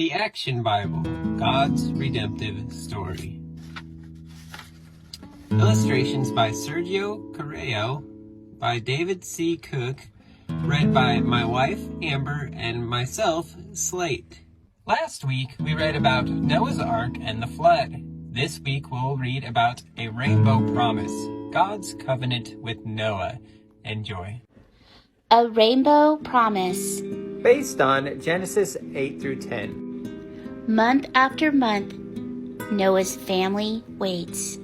The Action Bible, God's Redemptive Story. Illustrations by Sergio Correio, by David C. Cook, read by my wife, Amber, and myself, Slate. Last week, we read about Noah's Ark and the flood. This week, we'll read about a rainbow promise, God's covenant with Noah. Enjoy. A rainbow promise. Based on Genesis 8 through 10. Month after month, Noah's family waits.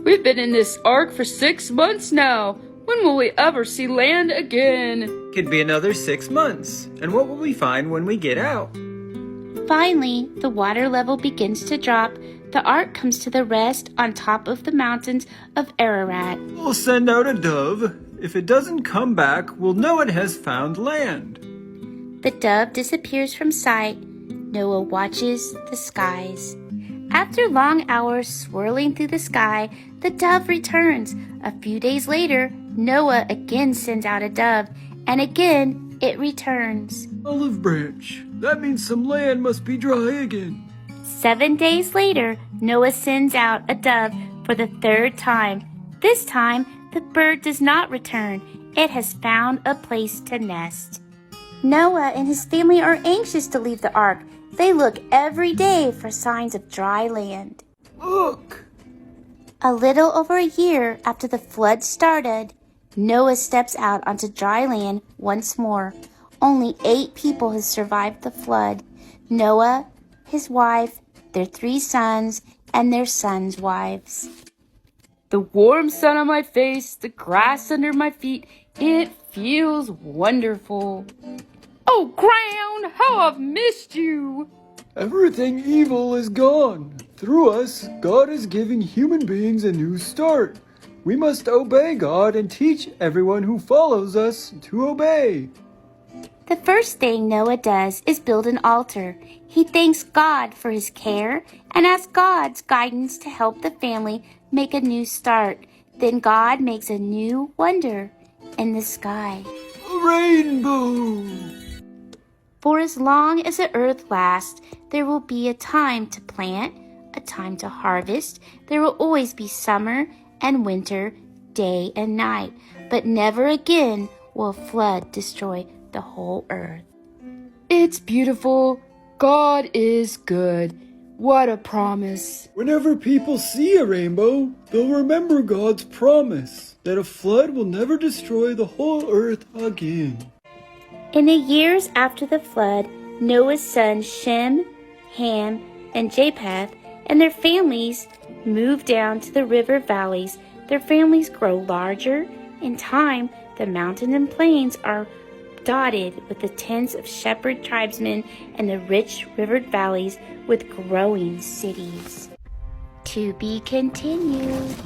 We've been in this ark for 6 months now. When will we ever see land again? Could be another 6 months. And what will we find when we get out? Finally, the water level begins to drop. The ark comes to the rest on top of the mountains of Ararat. We'll send out a dove. If it doesn't come back, we'll know it has found land. The dove disappears from sight. Noah watches the skies. After long hours swirling through the sky, the dove returns. A few days later, Noah again sends out a dove, and again it returns. Olive branch. That means some land must be dry again. 7 days later, Noah sends out a dove for the third time. This time, the bird does not return. It has found a place to nest. Noah and his family are anxious to leave the ark. They look every day for signs of dry land. Look! A little over a year after the flood started, Noah steps out onto dry land once more. Only 8 people have survived the flood. Noah, his wife, their 3 sons, and their sons' wives. The warm sun on my face, the grass under my feet, it feels wonderful. Oh, ground, how I've missed you! Everything evil is gone. Through us, God is giving human beings a new start. We must obey God and teach everyone who follows us to obey. The first thing Noah does is build an altar. He thanks God for his care and asks God's guidance to help the family make a new start. Then God makes a new wonder in the sky. A rainbow! For as long as the earth lasts, there will be a time to plant, a time to harvest. There will always be summer and winter, day and night. But never again will a flood destroy the whole earth. It's beautiful. God is good. What a promise. Whenever people see a rainbow, they'll remember God's promise that a flood will never destroy the whole earth again. In the years after the flood, Noah's sons Shem, Ham, and Japheth and their families moved down to the river valleys. Their families grow larger. In time, the mountains and plains are dotted with the tents of shepherd tribesmen and the rich rivered valleys with growing cities. To be continued.